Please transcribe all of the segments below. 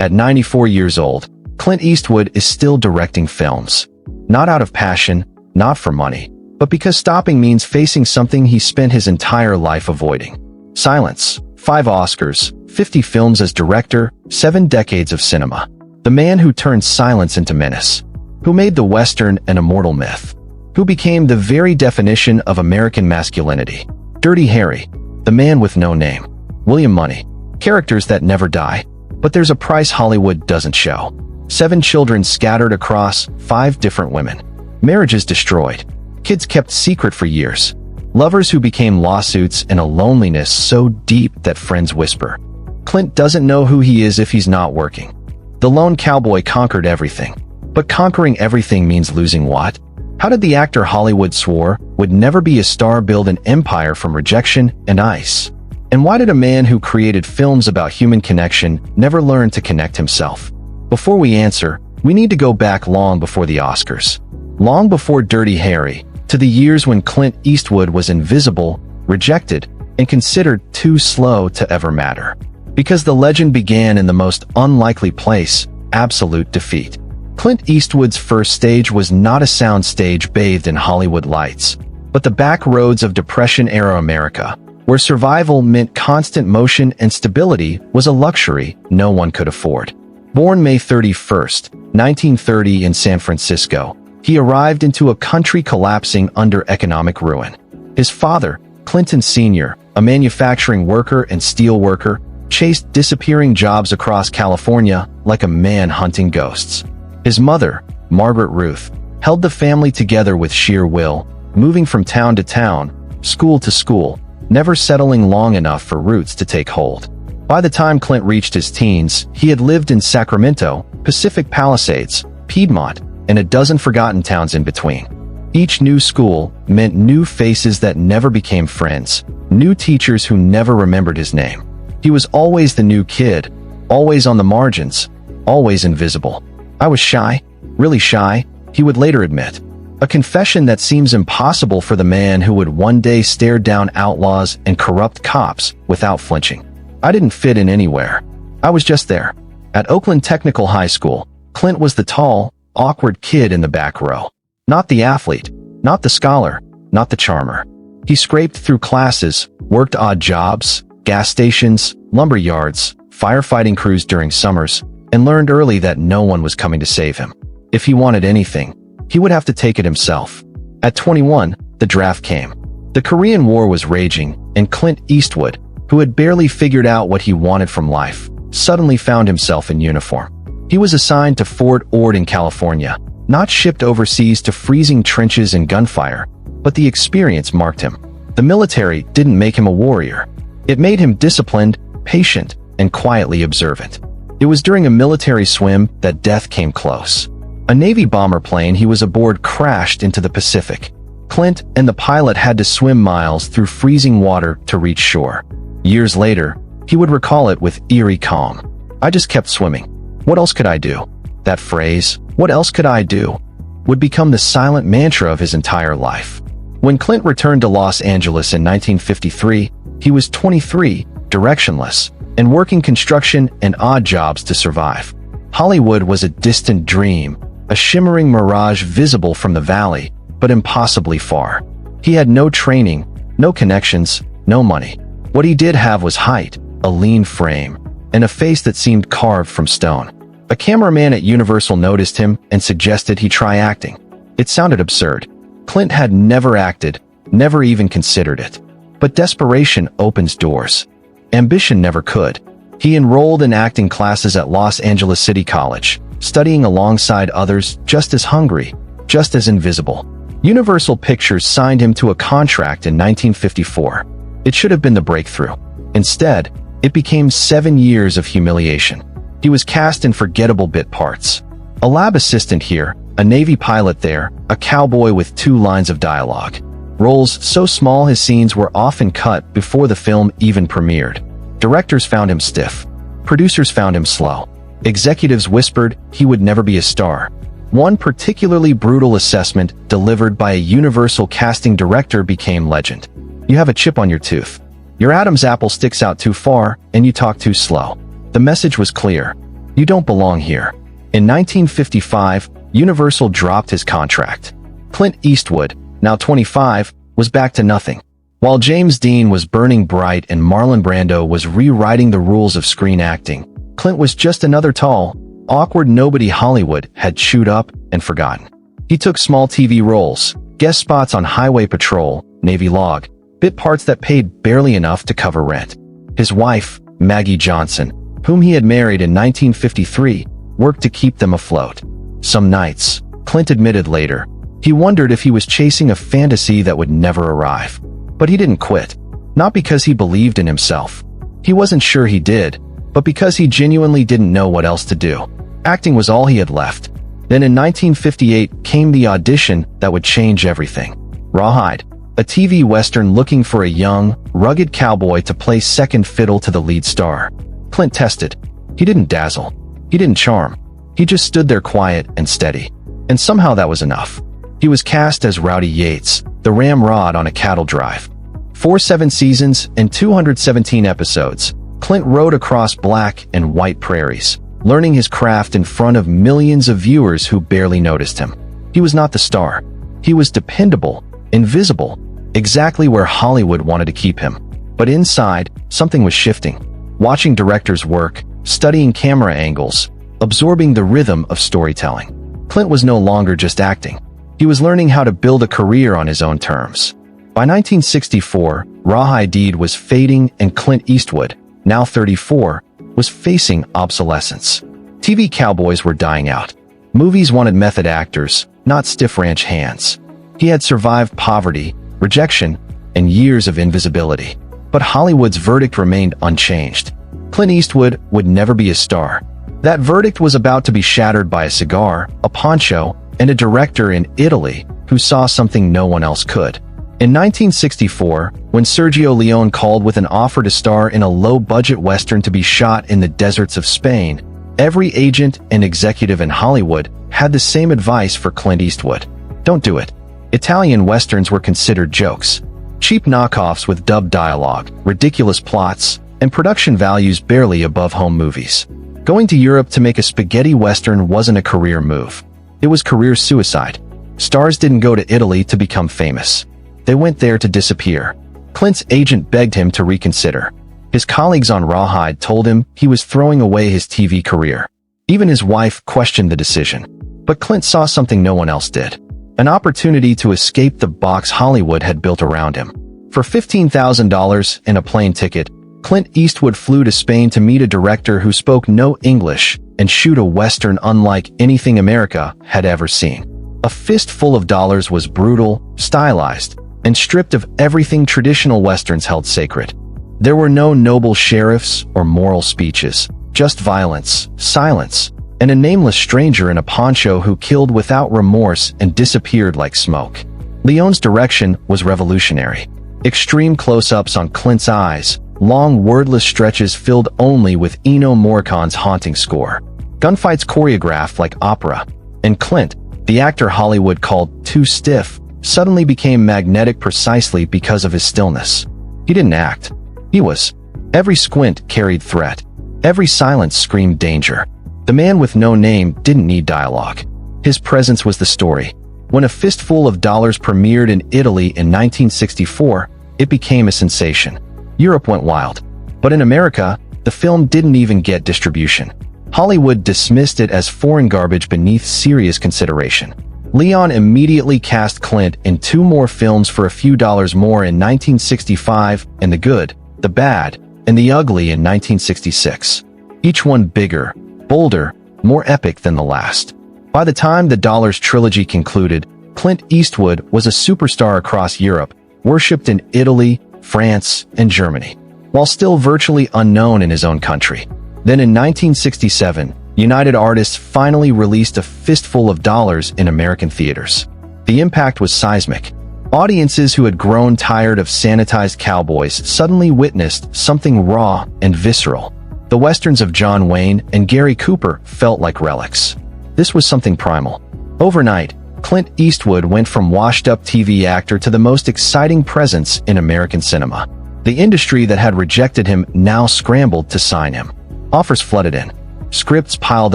At 94 years old, Clint Eastwood is still directing films. Not out of passion, not for money, but because stopping means facing something he spent his entire life avoiding. Silence. 5 Oscars, 50 films as director, 7 decades of cinema. The man who turned silence into menace. Who made the Western an immortal myth. Who became the very definition of American masculinity. Dirty Harry. The man with no name. William Money. Characters that never die. But there's a price Hollywood doesn't show. 7 children scattered across 5 different women. Marriages destroyed. Kids kept secret for years. Lovers who became lawsuits and a loneliness so deep that friends whisper. Clint doesn't know who he is if he's not working. The lone cowboy conquered everything. But conquering everything means losing what? How did the actor Hollywood swore would never be a star build an empire from rejection and ice? And why did a man who created films about human connection never learn to connect himself? Before we answer, we need to go back long before the Oscars. Long before Dirty Harry, to the years when Clint Eastwood was invisible, rejected, and considered too slow to ever matter. Because the legend began in the most unlikely place, absolute defeat. Clint Eastwood's first stage was not a sound stage bathed in Hollywood lights, but the back roads of Depression-era America, where survival meant constant motion and stability was a luxury no one could afford. Born May 31st, 1930 in San Francisco, he arrived into a country collapsing under economic ruin. His father, Clinton Sr., a manufacturing worker and steel worker, chased disappearing jobs across California like a man hunting ghosts. His mother, Margaret Ruth, held the family together with sheer will, moving from town to town, school to school, never settling long enough for roots to take hold. By the time Clint reached his teens, he had lived in Sacramento, Pacific Palisades, Piedmont, and a dozen forgotten towns in between. Each new school meant new faces that never became friends, new teachers who never remembered his name. He was always the new kid, always on the margins, always invisible. I was shy, really shy, he would later admit. A confession that seems impossible for the man who would one day stare down outlaws and corrupt cops without flinching. I didn't fit in anywhere. I was just there. At Oakland Technical High School, Clint was the tall, awkward kid in the back row. Not the athlete, not the scholar, not the charmer. He scraped through classes, worked odd jobs, gas stations, lumber yards, firefighting crews during summers, and learned early that no one was coming to save him. If he wanted anything, he would have to take it himself. At 21, the draft came. The Korean War was raging, and Clint Eastwood, who had barely figured out what he wanted from life, suddenly found himself in uniform. He was assigned to Fort Ord in California, not shipped overseas to freezing trenches and gunfire, but the experience marked him. The military didn't make him a warrior. It made him disciplined, patient, and quietly observant. It was during a military swim that death came close. A Navy bomber plane he was aboard crashed into the Pacific. Clint and the pilot had to swim miles through freezing water to reach shore. Years later, he would recall it with eerie calm. I just kept swimming. What else could I do? That phrase, "what else could I do?" would become the silent mantra of his entire life. When Clint returned to Los Angeles in 1953, he was 23, directionless, and working construction and odd jobs to survive. Hollywood was a distant dream, a shimmering mirage visible from the valley, but impossibly far. He had no training, no connections, no money. What he did have was height, a lean frame, and a face that seemed carved from stone. A cameraman at Universal noticed him and suggested he try acting. It sounded absurd. Clint had never acted, never even considered it. But desperation opens doors. Ambition never could. He enrolled in acting classes at Los Angeles City College, studying alongside others just as hungry, just as invisible. Universal Pictures signed him to a contract in 1954. It should have been the breakthrough. Instead, it became 7 years of humiliation. He was cast in forgettable bit parts. A lab assistant here, a Navy pilot there, a cowboy with 2 lines of dialogue. Roles so small his scenes were often cut before the film even premiered. Directors found him stiff. Producers found him slow. Executives whispered he would never be a star. One particularly brutal assessment delivered by a Universal casting director became legend. "You have a chip on your tooth. Your Adam's apple sticks out too far, and you talk too slow." The message was clear. "You don't belong here." In 1955, Universal dropped his contract. Clint Eastwood, now 25, was back to nothing. While James Dean was burning bright and Marlon Brando was rewriting the rules of screen acting, Clint was just another tall, awkward nobody Hollywood had chewed up and forgotten. He took small TV roles, guest spots on Highway Patrol, Navy Log, bit parts that paid barely enough to cover rent. His wife, Maggie Johnson, whom he had married in 1953, worked to keep them afloat. Some nights, Clint admitted later, he wondered if he was chasing a fantasy that would never arrive. But he didn't quit. Not because he believed in himself. He wasn't sure he did, but because he genuinely didn't know what else to do. Acting was all he had left. Then in 1958 came the audition that would change everything. Rawhide, a TV Western looking for a young, rugged cowboy to play second fiddle to the lead star. Clint tested. He didn't dazzle. He didn't charm. He just stood there quiet and steady. And somehow that was enough. He was cast as Rowdy Yates, the ramrod on a cattle drive. For 7 seasons and 217 episodes, Clint rode across black and white prairies, learning his craft in front of millions of viewers who barely noticed him. He was not the star. He was dependable, invisible, exactly where Hollywood wanted to keep him. But inside, something was shifting. Watching directors work, studying camera angles, absorbing the rhythm of storytelling. Clint was no longer just acting. He was learning how to build a career on his own terms. By 1964, Rawhide was fading and Clint Eastwood, now 34, was facing obsolescence. TV cowboys were dying out. Movies wanted method actors, not stiff ranch hands. He had survived poverty, rejection, and years of invisibility. But Hollywood's verdict remained unchanged. Clint Eastwood would never be a star. That verdict was about to be shattered by a cigar, a poncho, and a director in Italy who saw something no one else could. In 1964, when Sergio Leone called with an offer to star in a low-budget Western to be shot in the deserts of Spain, every agent and executive in Hollywood had the same advice for Clint Eastwood. Don't do it. Italian Westerns were considered jokes. Cheap knockoffs with dubbed dialogue, ridiculous plots, and production values barely above home movies. Going to Europe to make a spaghetti Western wasn't a career move. It was career suicide. Stars didn't go to Italy to become famous. They went there to disappear. Clint's agent begged him to reconsider. His colleagues on Rawhide told him he was throwing away his TV career. Even his wife questioned the decision. But Clint saw something no one else did. An opportunity to escape the box Hollywood had built around him. For $15,000 and a plane ticket, Clint Eastwood flew to Spain to meet a director who spoke no English and shoot a Western unlike anything America had ever seen. A Fistful of Dollars was brutal, stylized, and stripped of everything traditional Westerns held sacred. There were no noble sheriffs or moral speeches, just violence, silence, and a nameless stranger in a poncho who killed without remorse and disappeared like smoke. Leone's direction was revolutionary. Extreme close-ups on Clint's eyes, long wordless stretches filled only with Ennio Morricone's haunting score. Gunfights choreographed like opera. And Clint, the actor Hollywood called too stiff, suddenly became magnetic precisely because of his stillness. He didn't act. He was. Every squint carried threat. Every silence screamed danger. The man with no name didn't need dialogue. His presence was the story. When A Fistful of Dollars premiered in Italy in 1964, it became a sensation. Europe went wild. But in America, the film didn't even get distribution. Hollywood dismissed it as foreign garbage beneath serious consideration. Leone immediately cast Clint in 2 more films for a few dollars more in 1965, and The Good, The Bad, and The Ugly in 1966. Each one bigger, bolder, more epic than the last. By the time the Dollars trilogy concluded, Clint Eastwood was a superstar across Europe, worshipped in Italy, France, and Germany, while still virtually unknown in his own country. Then in 1967, United Artists finally released A Fistful of Dollars in American theaters. The impact was seismic. Audiences who had grown tired of sanitized cowboys suddenly witnessed something raw and visceral. The westerns of John Wayne and Gary Cooper felt like relics. This was something primal. Overnight, Clint Eastwood went from washed-up TV actor to the most exciting presence in American cinema. The industry that had rejected him now scrambled to sign him. Offers flooded in. Scripts piled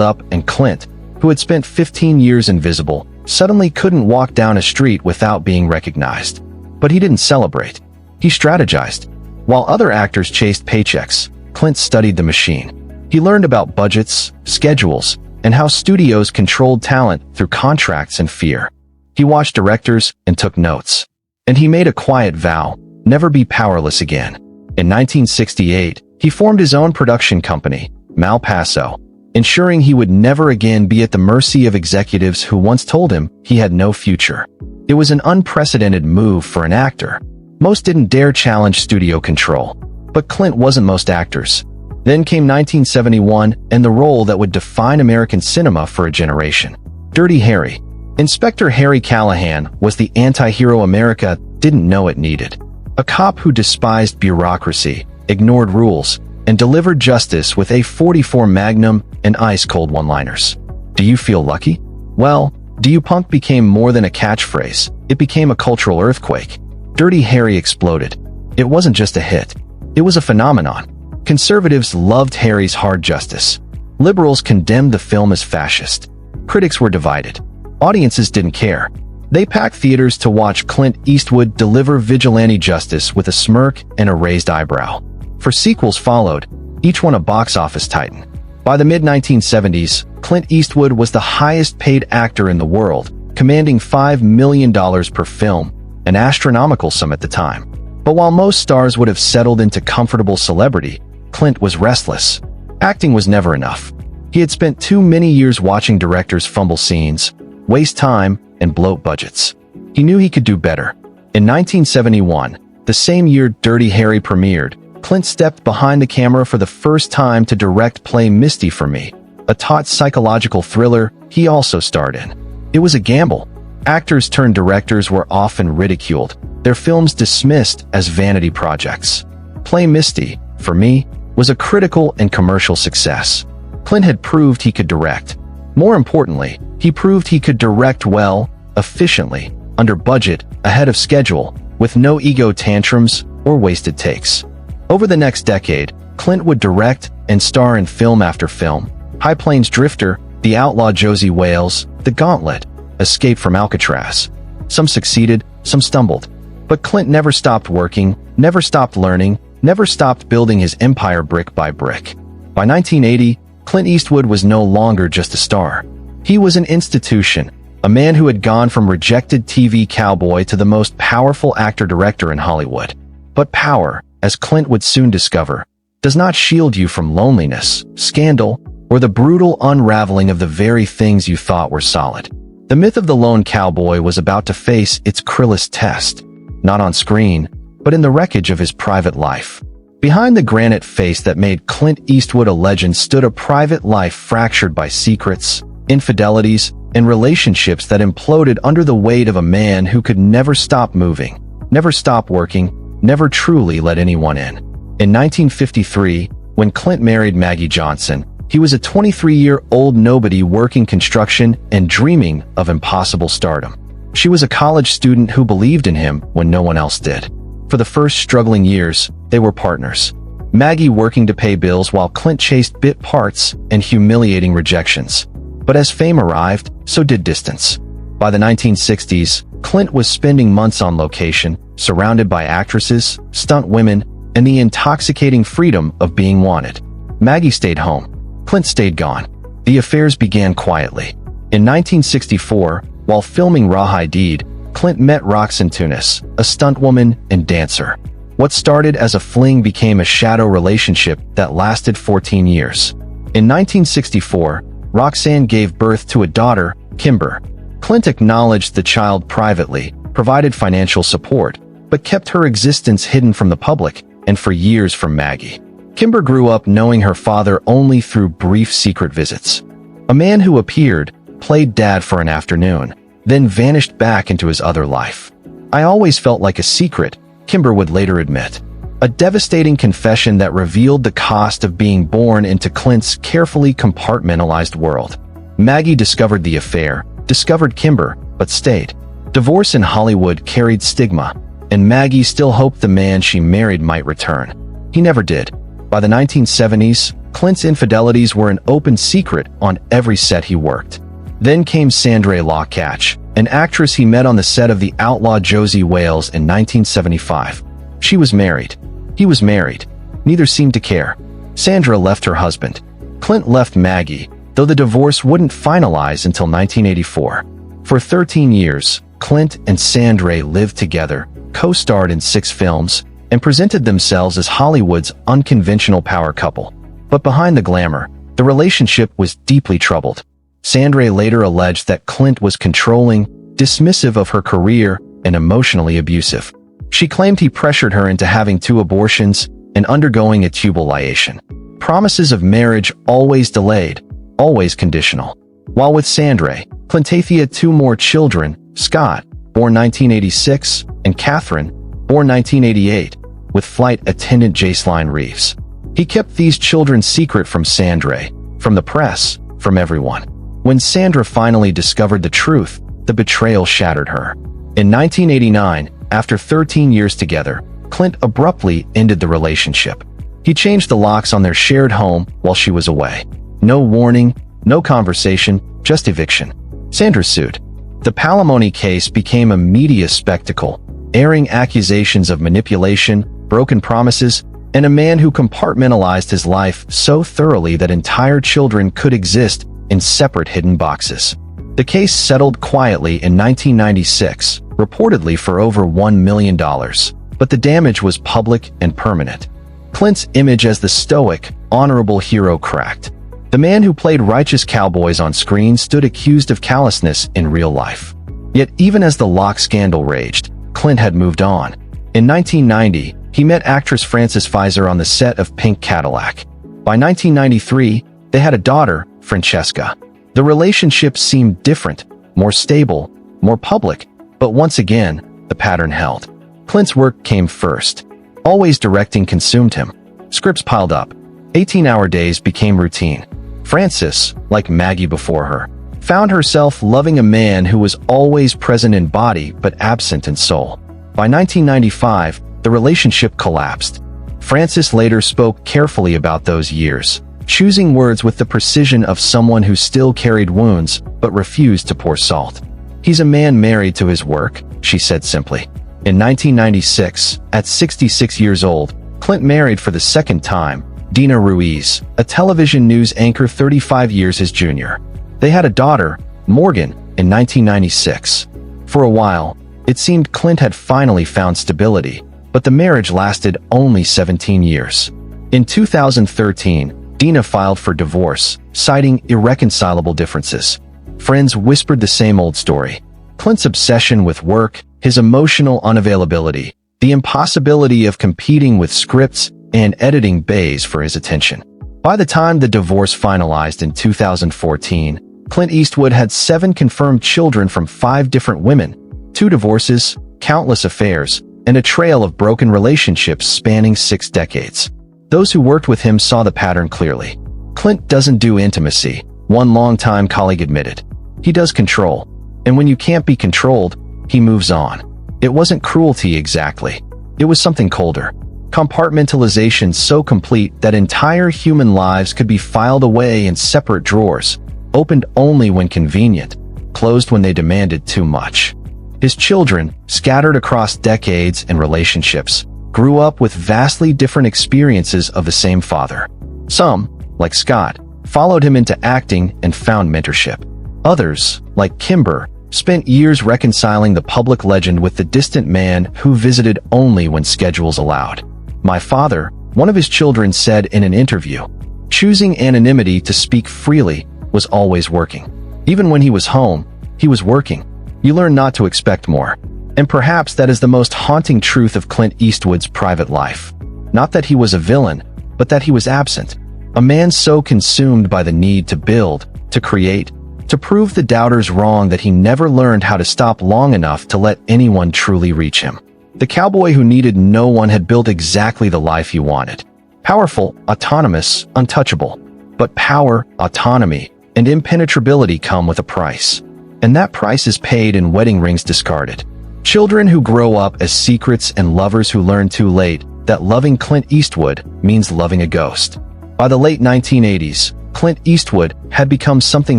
up, and Clint, who had spent 15 years invisible, suddenly couldn't walk down a street without being recognized. But he didn't celebrate. He strategized. While other actors chased paychecks, Clint studied the machine. He learned about budgets, schedules, and how studios controlled talent through contracts and fear. He watched directors and took notes. And he made a quiet vow, never be powerless again. In 1968, he formed his own production company, Malpaso, ensuring he would never again be at the mercy of executives who once told him he had no future. It was an unprecedented move for an actor. Most didn't dare challenge studio control. But Clint wasn't most actors. Then came 1971 and the role that would define American cinema for a generation. Dirty Harry. Inspector Harry Callahan was the anti-hero America didn't know it needed. A cop who despised bureaucracy, ignored rules, and delivered justice with a .44 Magnum and ice-cold one-liners. Do you feel lucky? Well, "Do you punk" became more than a catchphrase. It became a cultural earthquake. Dirty Harry exploded. It wasn't just a hit. It was a phenomenon. Conservatives loved Harry's hard justice. Liberals condemned the film as fascist. Critics were divided. Audiences didn't care. They packed theaters to watch Clint Eastwood deliver vigilante justice with a smirk and a raised eyebrow. For sequels followed, each one a box office titan. By the mid-1970s, Clint Eastwood was the highest-paid actor in the world, commanding $5 million per film, an astronomical sum at the time. But while most stars would have settled into comfortable celebrity, Clint was restless. Acting was never enough. He had spent too many years watching directors fumble scenes, waste time, and bloat budgets. He knew he could do better. In 1971, the same year Dirty Harry premiered, Clint stepped behind the camera for the first time to direct Play Misty for Me, a taut psychological thriller he also starred in. It was a gamble. Actors turned directors were often ridiculed, their films dismissed as vanity projects. Play Misty, for Me, was a critical and commercial success. Clint had proved he could direct. More importantly, he proved he could direct well, efficiently, under budget, ahead of schedule, with no ego tantrums or wasted takes. Over the next decade, Clint would direct and star in film after film: High Plains Drifter, The Outlaw Josie Wales, The Gauntlet, Escape from Alcatraz. Some succeeded, some stumbled. But Clint never stopped working, never stopped learning, never stopped building his empire brick by brick. By 1980, Clint Eastwood was no longer just a star. He was an institution, a man who had gone from rejected TV cowboy to the most powerful actor-director in Hollywood. But power, as Clint would soon discover, does not shield you from loneliness, scandal, or the brutal unraveling of the very things you thought were solid. The myth of the lone cowboy was about to face its cruelest test, not on screen, but in the wreckage of his private life. Behind the granite face that made Clint Eastwood a legend stood a private life fractured by secrets, infidelities, and relationships that imploded under the weight of a man who could never stop moving, never stop working, never truly let anyone in. In 1953, when Clint married Maggie Johnson, he was a 23-year-old nobody working construction and dreaming of impossible stardom. She was a college student who believed in him when no one else did. For the first struggling years, they were partners. Maggie working to pay bills while Clint chased bit parts and humiliating rejections. But as fame arrived, so did distance. By the 1960s, Clint was spending months on location, surrounded by actresses, stunt women, and the intoxicating freedom of being wanted. Maggie stayed home. Clint stayed gone. The affairs began quietly. In 1964, while filming Raw Deed, Clint met Roxanne Tunis, a stunt woman and dancer. What started as a fling became a shadow relationship that lasted 14 years. In 1964, Roxanne gave birth to a daughter, Kimber. Clint acknowledged the child privately, provided financial support, but kept her existence hidden from the public and for years from Maggie. Kimber grew up knowing her father only through brief secret visits. A man who appeared, played dad for an afternoon, then vanished back into his other life. "I always felt like a secret," Kimber would later admit. A devastating confession that revealed the cost of being born into Clint's carefully compartmentalized world. Maggie discovered the affair, discovered Kimber, but stayed. Divorce in Hollywood carried stigma, and Maggie still hoped the man she married might return. He never did. By the 1970s, Clint's infidelities were an open secret on every set he worked. Then came Sandra Lawcatch, an actress he met on the set of The Outlaw Josie Wales in 1975. She was married. He was married. Neither seemed to care. Sandra left her husband. Clint left Maggie, though the divorce wouldn't finalize until 1984. For 13 years, Clint and Sandra lived together, co-starred in 6 films, and presented themselves as Hollywood's unconventional power couple. But behind the glamour, the relationship was deeply troubled. Sandra later alleged that Clint was controlling, dismissive of her career, and emotionally abusive. She claimed he pressured her into having 2 abortions and undergoing a tubal liation. Promises of marriage always delayed, always conditional. While with Sandra, Clint had 2 more children, Scott, born 1986, and Catherine, born 1988, with flight attendant Jaceline Reeves. He kept these children secret from Sandra, from the press, from everyone. When Sandra finally discovered the truth, the betrayal shattered her. In 1989, after 13 years together, Clint abruptly ended the relationship. He changed the locks on their shared home while she was away. No warning, no conversation, just eviction. Sandra sued. The palimony case became a media spectacle, airing accusations of manipulation, broken promises, and a man who compartmentalized his life so thoroughly that entire children could exist in separate hidden boxes. The case settled quietly in 1996, reportedly for over $1 million, but the damage was public and permanent. Clint's image as the stoic, honorable hero cracked. The man who played righteous cowboys on screen stood accused of callousness in real life. Yet even as the lock scandal raged, Clint had moved on. In 1990, he met actress Frances Pfizer on the set of Pink Cadillac. By 1993, they had a daughter, Francesca. The relationship seemed different, more stable, more public, but once again, the pattern held. Clint's work came first. Always directing consumed him. Scripts piled up. 18-hour days became routine. Frances, like Maggie before her, found herself loving a man who was always present in body but absent in soul. By 1995, the relationship collapsed. Frances later spoke carefully about those years, choosing words with the precision of someone who still carried wounds but refused to pour salt. "He's a man married to his work," she said simply. In 1996, at 66 years old, Clint married for the second time Dina Ruiz, a television news anchor 35 years his junior. They had a daughter, Morgan, in 1996. For a while, it seemed Clint had finally found stability, but the marriage lasted only 17 years. In 2013, Dina filed for divorce, citing irreconcilable differences. Friends whispered the same old story. Clint's obsession with work, his emotional unavailability, the impossibility of competing with scripts and editing bays for his attention. By the time the divorce finalized in 2014, Clint Eastwood had 7 confirmed children from 5 different women, 2 divorces, countless affairs, and a trail of broken relationships spanning 6 decades. Those who worked with him saw the pattern clearly. Clint doesn't do intimacy, one longtime colleague admitted. He does control. And when you can't be controlled, he moves on. It wasn't cruelty exactly. It was something colder. Compartmentalization so complete that entire human lives could be filed away in separate drawers, opened only when convenient, closed when they demanded too much. His children, scattered across decades and relationships, grew up with vastly different experiences of the same father. Some, like Scott, followed him into acting and found mentorship. Others, like Kimber, spent years reconciling the public legend with the distant man who visited only when schedules allowed. "My father," one of his children said in an interview, choosing anonymity to speak freely, was always working. Even when he was home, he was working. You learn not to expect more. And perhaps that is the most haunting truth of Clint Eastwood's private life. Not that he was a villain, but that he was absent. A man so consumed by the need to build, to create, to prove the doubters wrong that he never learned how to stop long enough to let anyone truly reach him. The cowboy who needed no one had built exactly the life he wanted. Powerful, autonomous, untouchable. But power, autonomy, and impenetrability come with a price. And that price is paid in wedding rings discarded. Children who grow up as secrets and lovers who learn too late that loving Clint Eastwood means loving a ghost. By the late 1980s, Clint Eastwood had become something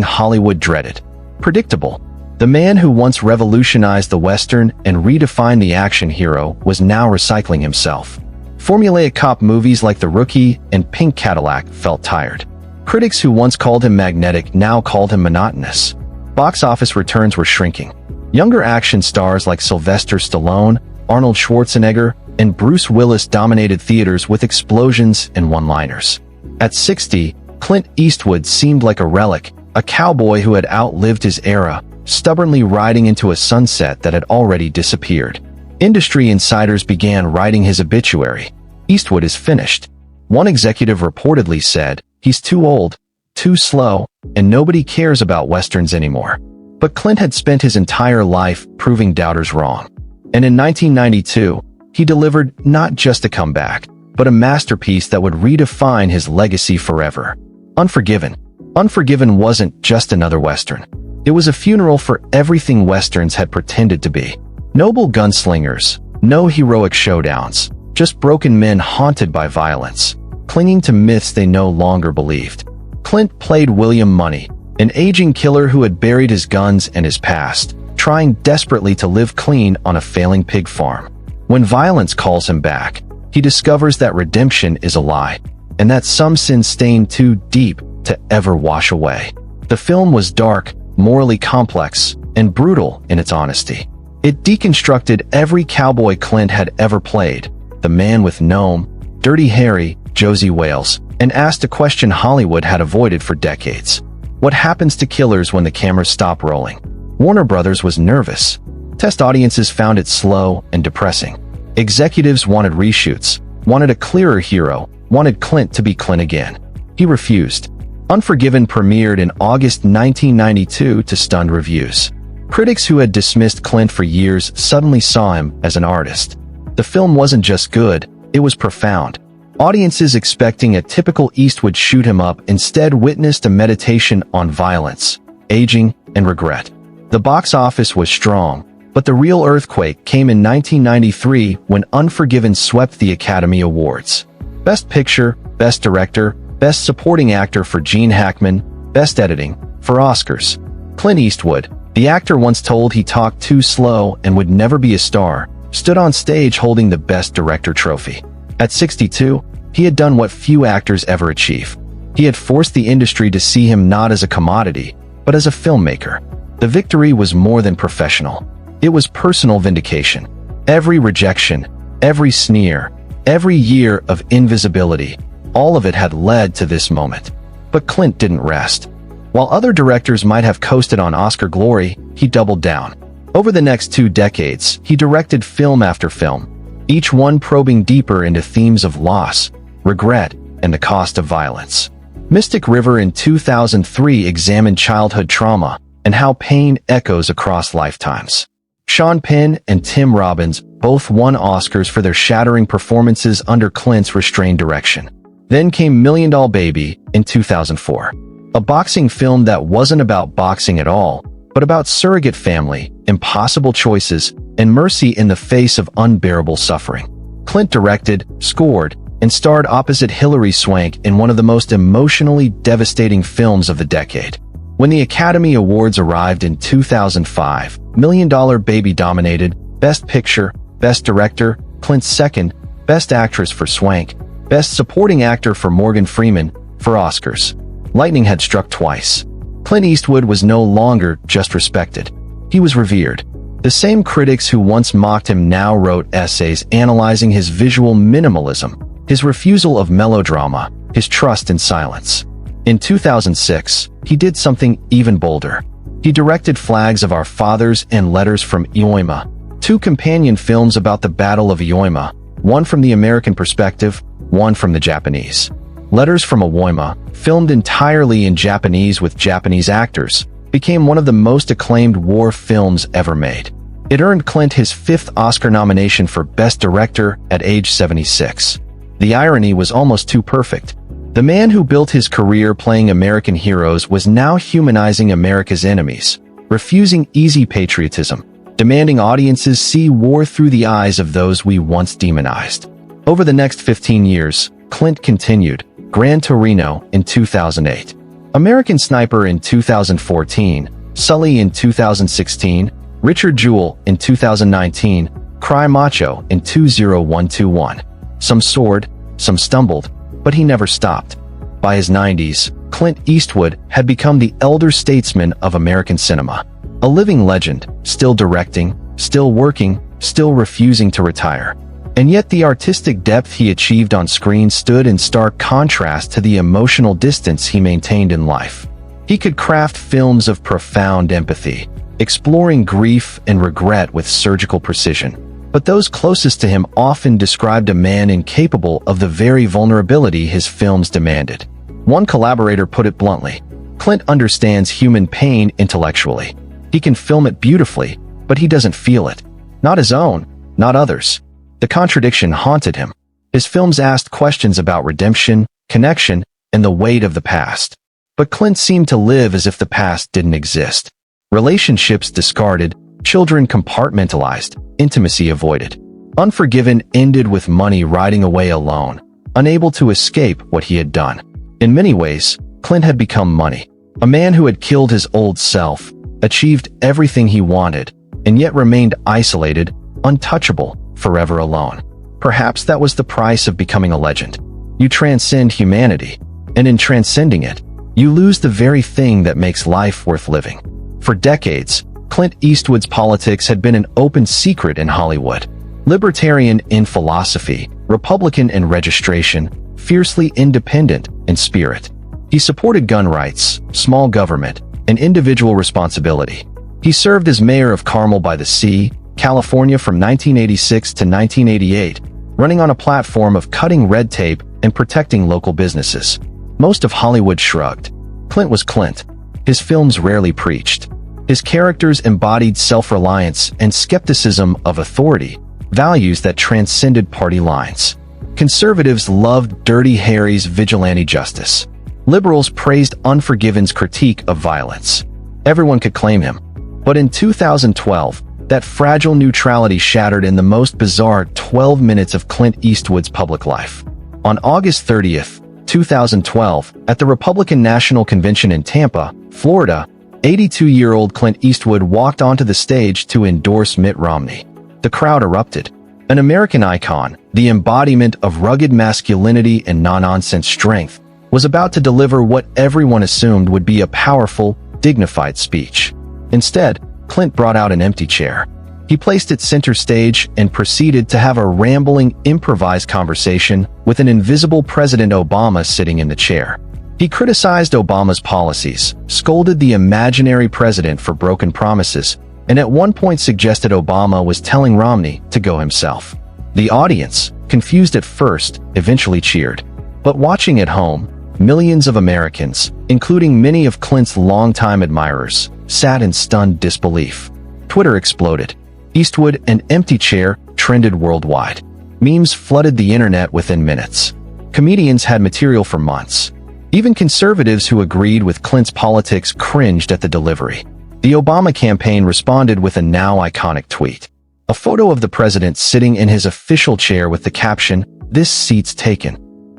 Hollywood dreaded. Predictable. The man who once revolutionized the Western and redefined the action hero was now recycling himself. Formulaic cop movies like The Rookie and Pink Cadillac felt tired. Critics who once called him magnetic now called him monotonous. Box office returns were shrinking. Younger action stars like Sylvester Stallone, Arnold Schwarzenegger, and Bruce Willis dominated theaters with explosions and one-liners. At 60, Clint Eastwood seemed like a relic, a cowboy who had outlived his era, stubbornly riding into a sunset that had already disappeared. Industry insiders began writing his obituary. Eastwood is finished. One executive reportedly said, "He's too old, too slow, and nobody cares about Westerns anymore." But Clint had spent his entire life proving doubters wrong. And in 1992, he delivered not just a comeback, but a masterpiece that would redefine his legacy forever. Unforgiven. Unforgiven wasn't just another Western. It was a funeral for everything Westerns had pretended to be. Noble gunslingers, no heroic showdowns, just broken men haunted by violence, clinging to myths they no longer believed. Clint played William Money, an aging killer who had buried his guns and his past, trying desperately to live clean on a failing pig farm. When violence calls him back, he discovers that redemption is a lie, and that some sins stain too deep to ever wash away. The film was dark, morally complex, and brutal in its honesty. It deconstructed every cowboy Clint had ever played, the man with Nome, Dirty Harry, Josie Wales, and asked a question Hollywood had avoided for decades. What happens to killers when the cameras stop rolling? Warner Brothers was nervous. Test audiences found it slow and depressing. Executives wanted reshoots, wanted a clearer hero, wanted Clint to be Clint again. He refused. Unforgiven premiered in August 1992 to stunned reviews. Critics who had dismissed Clint for years suddenly saw him as an artist. The film wasn't just good, it was profound. Audiences expecting a typical Eastwood shoot 'em up instead witnessed a meditation on violence, aging, and regret. The box office was strong, but the real earthquake came in 1993 when Unforgiven swept the Academy Awards. Best Picture, Best Director, Best Supporting Actor for Gene Hackman, Best Editing, for Oscars. Clint Eastwood, the actor once told he talked too slow and would never be a star, stood on stage holding the Best Director trophy. At 62, he had done what few actors ever achieve. He had forced the industry to see him not as a commodity, but as a filmmaker. The victory was more than professional. It was personal vindication. Every rejection, every sneer, every year of invisibility, all of it had led to this moment. But Clint didn't rest. While other directors might have coasted on Oscar glory, he doubled down. Over the next 2 decades, he directed film after film, each one probing deeper into themes of loss, regret, and the cost of violence. Mystic River in 2003 examined childhood trauma and how pain echoes across lifetimes. Sean Penn and Tim Robbins both won Oscars for their shattering performances under Clint's restrained direction. Then came Million Dollar Baby in 2004, a boxing film that wasn't about boxing at all, but about surrogate family, impossible choices, and mercy in the face of unbearable suffering. Clint directed, scored, and starred opposite Hilary Swank in one of the most emotionally devastating films of the decade. When the Academy Awards arrived in 2005, Million Dollar Baby dominated Best Picture, Best Director, Clint's second, Best Actress for Swank, Best Supporting Actor for Morgan Freeman, for Oscars. Lightning had struck twice. Clint Eastwood was no longer just respected. He was revered. The same critics who once mocked him now wrote essays analyzing his visual minimalism, his refusal of melodrama, his trust in silence. In 2006, he did something even bolder. He directed Flags of Our Fathers and Letters from Iwo Jima, 2 companion films about the Battle of Iwo Jima, one from the American perspective, one from the Japanese. Letters from Iwo Jima, filmed entirely in Japanese with Japanese actors, became one of the most acclaimed war films ever made. It earned Clint his 5th Oscar nomination for Best Director at age 76. The irony was almost too perfect. The man who built his career playing American heroes was now humanizing America's enemies, refusing easy patriotism, demanding audiences see war through the eyes of those we once demonized. Over the next 15 years, Clint continued, Gran Torino in 2008, American Sniper in 2014, Sully in 2016, Richard Jewell in 2019, Cry Macho in 20121. Some soared, some stumbled, but he never stopped. By his 90s, Clint Eastwood had become the elder statesman of American cinema. A living legend, still directing, still working, still refusing to retire. And yet the artistic depth he achieved on screen stood in stark contrast to the emotional distance he maintained in life. He could craft films of profound empathy, exploring grief and regret with surgical precision. But those closest to him often described a man incapable of the very vulnerability his films demanded. One collaborator put it bluntly: Clint understands human pain intellectually. He can film it beautifully, but he doesn't feel it. Not his own, not others. The contradiction haunted him. His films asked questions about redemption, connection, and the weight of the past. But Clint seemed to live as if the past didn't exist. Relationships discarded, children compartmentalized, intimacy avoided. Unforgiven ended with money riding away alone, unable to escape what he had done. In many ways, Clint had become money. A man who had killed his old self, achieved everything he wanted, and yet remained isolated, untouchable, forever alone. Perhaps that was the price of becoming a legend. You transcend humanity, and in transcending it, you lose the very thing that makes life worth living. For decades, Clint Eastwood's politics had been an open secret in Hollywood. Libertarian in philosophy, Republican in registration, fiercely independent in spirit. He supported gun rights, small government, and individual responsibility. He served as mayor of Carmel by the Sea, California from 1986 to 1988, running on a platform of cutting red tape and protecting local businesses. Most of Hollywood shrugged. Clint was Clint. His films rarely preached. His characters embodied self-reliance and skepticism of authority, values that transcended party lines. Conservatives loved Dirty Harry's vigilante justice. Liberals praised Unforgiven's critique of violence. Everyone could claim him. But in 2012, that fragile neutrality shattered in the most bizarre 12 minutes of Clint Eastwood's public life. On August 30th, 2012, at the Republican National Convention in Tampa, Florida, 82-year-old Clint Eastwood walked onto the stage to endorse Mitt Romney. The crowd erupted. An American icon, the embodiment of rugged masculinity and no-nonsense strength, was about to deliver what everyone assumed would be a powerful, dignified speech. Instead, Clint brought out an empty chair. He placed it center stage and proceeded to have a rambling, improvised conversation with an invisible President Obama sitting in the chair. He criticized Obama's policies, scolded the imaginary president for broken promises, and at one point suggested Obama was telling Romney to go himself. The audience, confused at first, eventually cheered. But watching at home, millions of Americans, including many of Clint's longtime admirers, sat in stunned disbelief. Twitter exploded. Eastwood, an empty chair, trended worldwide. Memes flooded the internet within minutes. Comedians had material for months. Even conservatives who agreed with Clint's politics cringed at the delivery. The Obama campaign responded with a now iconic tweet. A photo of the president sitting in his official chair with the caption, "This seat's taken."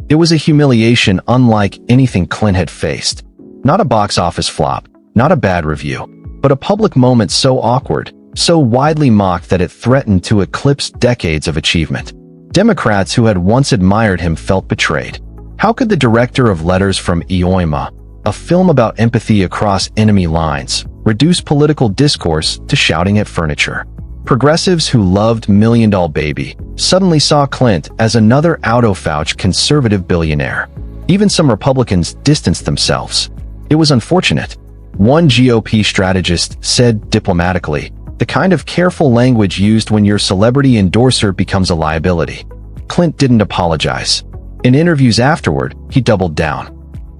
It was a humiliation unlike anything Clint had faced. Not a box office flop, not a bad review, but a public moment so awkward, so widely mocked that it threatened to eclipse decades of achievement. Democrats who had once admired him felt betrayed. How could the director of Letters from Iwo, a film about empathy across enemy lines, reduce political discourse to shouting at furniture? Progressives who loved Million Dollar Baby suddenly saw Clint as another out-of-touch conservative billionaire. Even some Republicans distanced themselves. It was unfortunate. One GOP strategist said diplomatically, the kind of careful language used when your celebrity endorser becomes a liability. Clint didn't apologize. In interviews afterward, he doubled down.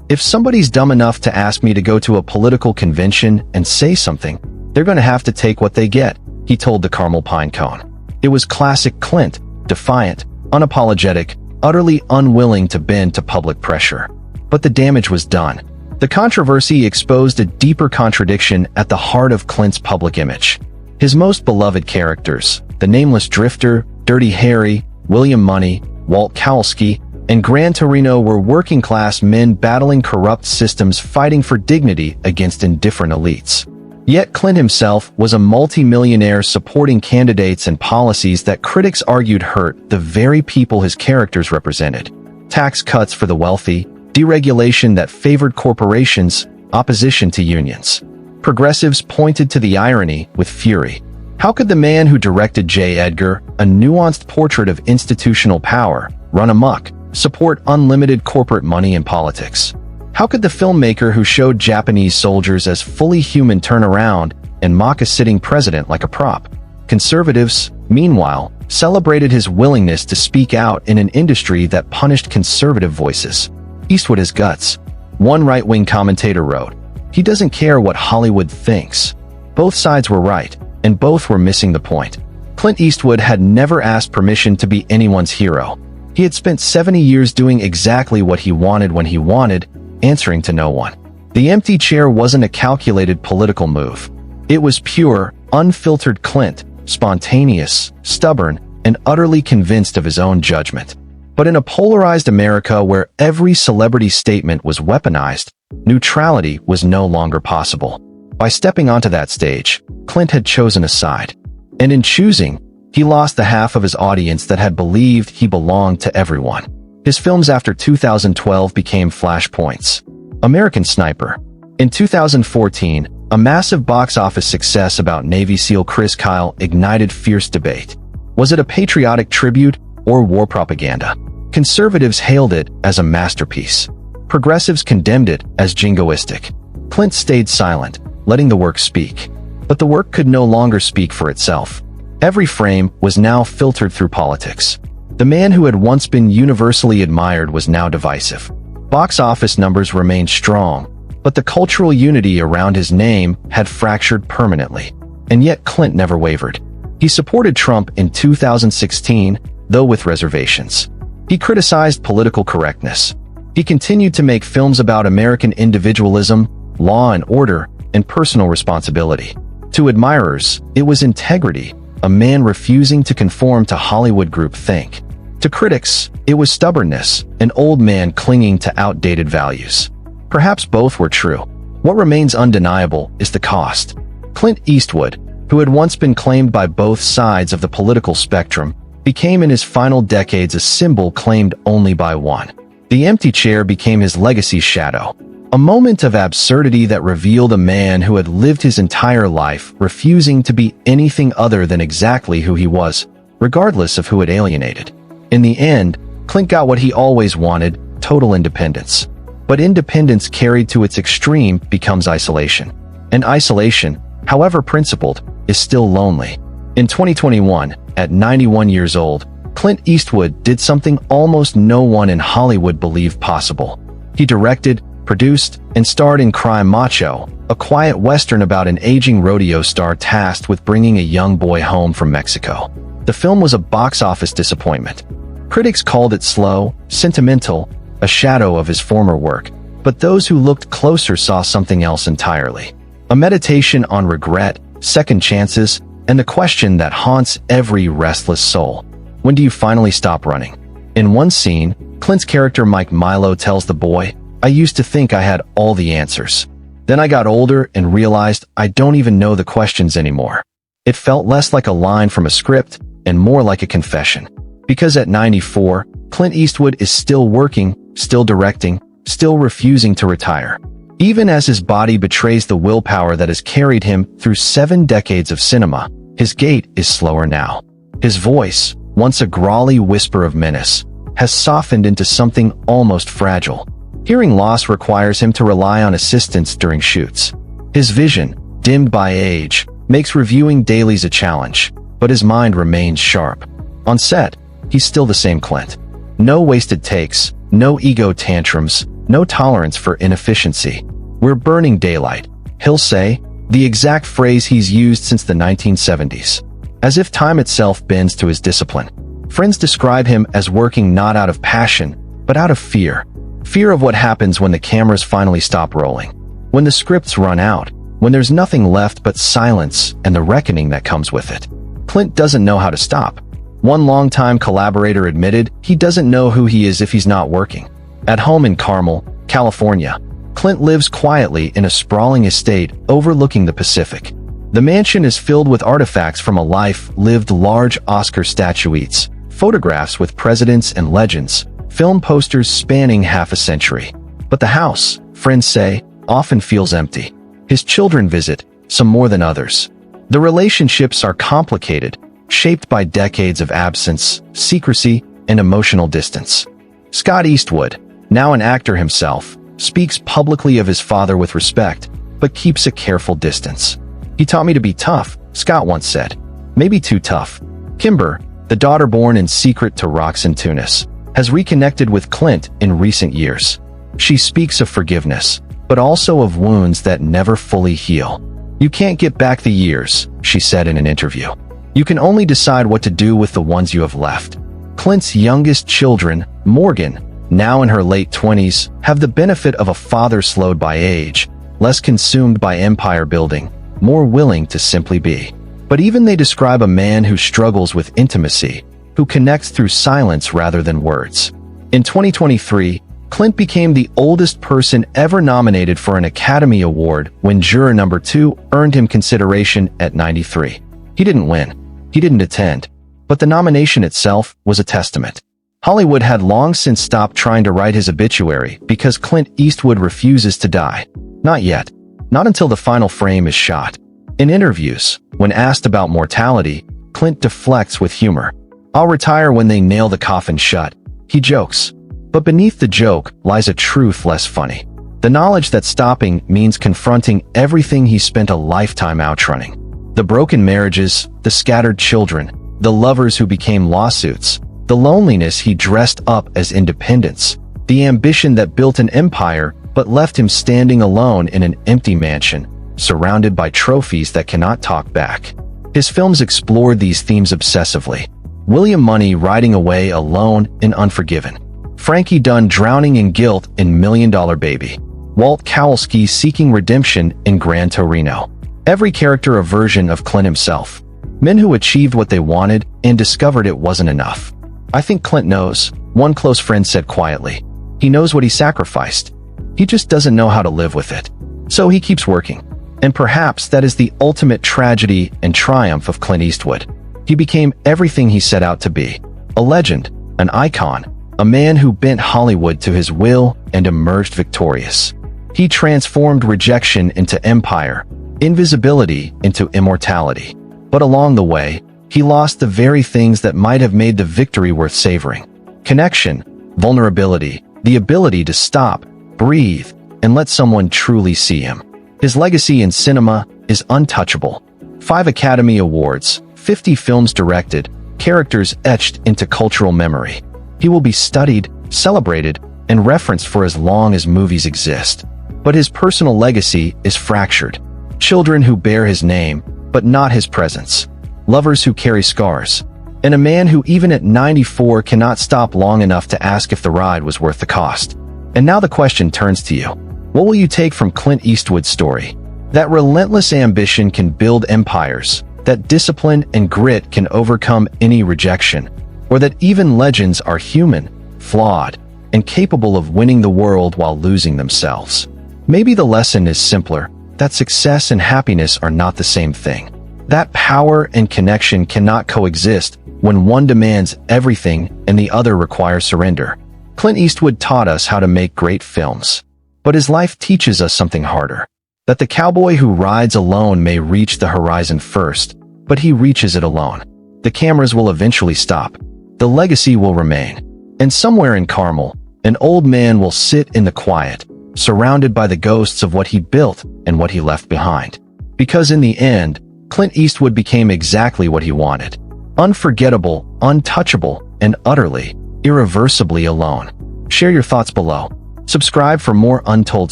If somebody's dumb enough to ask me to go to a political convention and say something, they're going to have to take what they get, he told the Carmel Pinecone. It was classic Clint, defiant, unapologetic, utterly unwilling to bend to public pressure. But the damage was done. The controversy exposed a deeper contradiction at the heart of Clint's public image. His most beloved characters, the nameless drifter, Dirty Harry, William Money, Walt Kowalski, and Gran Torino were working-class men battling corrupt systems fighting for dignity against indifferent elites. Yet Clint himself was a multi-millionaire supporting candidates and policies that critics argued hurt the very people his characters represented. Tax cuts for the wealthy, deregulation that favored corporations, opposition to unions. Progressives pointed to the irony with fury. How could the man who directed J. Edgar, a nuanced portrait of institutional power, run amok, support unlimited corporate money in politics? How could the filmmaker who showed Japanese soldiers as fully human turn around and mock a sitting president like a prop? Conservatives, meanwhile, celebrated his willingness to speak out in an industry that punished conservative voices. Eastwood has guts. One right-wing commentator wrote, "He doesn't care what Hollywood thinks." Both sides were right, and both were missing the point. Clint Eastwood had never asked permission to be anyone's hero. He had spent 70 years doing exactly what he wanted when he wanted, answering to no one. The empty chair wasn't a calculated political move. It was pure, unfiltered Clint, spontaneous, stubborn, and utterly convinced of his own judgment. But in a polarized America where every celebrity statement was weaponized, neutrality was no longer possible. By stepping onto that stage, Clint had chosen a side. And in choosing, he lost the half of his audience that had believed he belonged to everyone. His films after 2012 became flashpoints. American Sniper. In 2014, a massive box office success about Navy SEAL Chris Kyle ignited fierce debate. Was it a patriotic tribute or war propaganda? Conservatives hailed it as a masterpiece. Progressives condemned it as jingoistic. Clint stayed silent, letting the work speak. But the work could no longer speak for itself. Every frame was now filtered through politics. The man who had once been universally admired was now divisive. Box office numbers remained strong, but the cultural unity around his name had fractured permanently. And yet Clint never wavered. He supported Trump in 2016, though with reservations. He criticized political correctness. He continued to make films about American individualism, law and order, and personal responsibility. To admirers, it was integrity, a man refusing to conform to Hollywood groupthink. To critics, it was stubbornness, an old man clinging to outdated values. Perhaps both were true. What remains undeniable is the cost. Clint Eastwood, who had once been claimed by both sides of the political spectrum, became in his final decades a symbol claimed only by one. The empty chair became his legacy's shadow. A moment of absurdity that revealed a man who had lived his entire life refusing to be anything other than exactly who he was, regardless of who it alienated. In the end, Clint got what he always wanted, total independence. But independence carried to its extreme becomes isolation. And isolation, however principled, is still lonely. In 2021, at 91 years old, Clint Eastwood did something almost no one in Hollywood believed possible. He directed, produced, and starred in Crime Macho, a quiet western about an aging rodeo star tasked with bringing a young boy home from Mexico. The film was a box office disappointment. Critics called it slow, sentimental, a shadow of his former work, but those who looked closer saw something else entirely. A meditation on regret, second chances, and the question that haunts every restless soul. When do you finally stop running? In one scene, Clint's character Mike Milo tells the boy, "I used to think I had all the answers. Then I got older and realized I don't even know the questions anymore." It felt less like a line from a script and more like a confession. Because at 94, Clint Eastwood is still working, still directing, still refusing to retire. Even as his body betrays the willpower that has carried him through 7 decades of cinema, his gait is slower now. His voice, once a growly whisper of menace, has softened into something almost fragile. Hearing loss requires him to rely on assistance during shoots. His vision, dimmed by age, makes reviewing dailies a challenge, but his mind remains sharp. On set, he's still the same Clint. No wasted takes, no ego tantrums, no tolerance for inefficiency. "We're burning daylight," he'll say, the exact phrase he's used since the 1970s. As if time itself bends to his discipline. Friends describe him as working not out of passion, but out of fear. Fear of what happens when the cameras finally stop rolling. When the scripts run out. When there's nothing left but silence and the reckoning that comes with it. Clint doesn't know how to stop. One longtime collaborator admitted he doesn't know who he is if he's not working. At home in Carmel, California, Clint lives quietly in a sprawling estate overlooking the Pacific. The mansion is filled with artifacts from a life lived, large Oscar statuettes, photographs with presidents and legends, film posters spanning half a century. But the house, friends say, often feels empty. His children visit, some more than others. The relationships are complicated, shaped by decades of absence, secrecy, and emotional distance. Scott Eastwood, now an actor himself, speaks publicly of his father with respect, but keeps a careful distance. "He taught me to be tough," Scott once said. "Maybe too tough." Kimber, the daughter born in secret to rocks in Tunis, has reconnected with Clint in recent years. She speaks of forgiveness, but also of wounds that never fully heal. "You can't get back the years," she said in an interview. "You can only decide what to do with the ones you have left." Clint's youngest children, Morgan, now in her late 20s, have the benefit of a father slowed by age, less consumed by empire building, more willing to simply be. But even they describe a man who struggles with intimacy, who connects through silence rather than words. In 2023, Clint became the oldest person ever nominated for an Academy Award when juror number 2 earned him consideration at 93. He didn't win. He didn't attend. But the nomination itself was a testament. Hollywood had long since stopped trying to write his obituary because Clint Eastwood refuses to die. Not yet. Not until the final frame is shot. In interviews, when asked about mortality, Clint deflects with humor. "I'll retire when they nail the coffin shut," he jokes. But beneath the joke lies a truth less funny. The knowledge that stopping means confronting everything he spent a lifetime outrunning. The broken marriages, the scattered children, the lovers who became lawsuits, the loneliness he dressed up as independence, the ambition that built an empire but left him standing alone in an empty mansion, surrounded by trophies that cannot talk back. His films explored these themes obsessively. William Money riding away alone in Unforgiven. Frankie Dunn drowning in guilt in $1 Million Baby. Walt Kowalski seeking redemption in Gran Torino. Every character a version of Clint himself. Men who achieved what they wanted and discovered it wasn't enough. "I think Clint knows," one close friend said quietly. "He knows what he sacrificed. He just doesn't know how to live with it. So he keeps working." And perhaps that is the ultimate tragedy and triumph of Clint Eastwood. He became everything he set out to be. A legend, an icon, a man who bent Hollywood to his will and emerged victorious. He transformed rejection into empire, invisibility into immortality. But along the way, he lost the very things that might have made the victory worth savoring. Connection, vulnerability, the ability to stop, breathe, and let someone truly see him. His legacy in cinema is untouchable. 5 Academy Awards, 50 films directed, characters etched into cultural memory. He will be studied, celebrated, and referenced for as long as movies exist. But his personal legacy is fractured. Children who bear his name, but not his presence. Lovers who carry scars. And a man who even at 94 cannot stop long enough to ask if the ride was worth the cost. And now the question turns to you. What will you take from Clint Eastwood's story? That relentless ambition can build empires, that discipline and grit can overcome any rejection, or that even legends are human, flawed, and capable of winning the world while losing themselves. Maybe the lesson is simpler, that success and happiness are not the same thing. That power and connection cannot coexist when one demands everything and the other requires surrender. Clint Eastwood taught us how to make great films. But his life teaches us something harder. That the cowboy who rides alone may reach the horizon first, but he reaches it alone. The cameras will eventually stop. The legacy will remain. And somewhere in Carmel, an old man will sit in the quiet, surrounded by the ghosts of what he built and what he left behind. Because in the end, Clint Eastwood became exactly what he wanted. Unforgettable, untouchable, and utterly, irreversibly alone. Share your thoughts below. Subscribe for more untold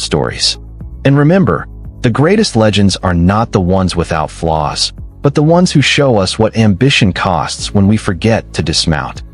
stories. And remember, the greatest legends are not the ones without flaws, but the ones who show us what ambition costs when we forget to dismount.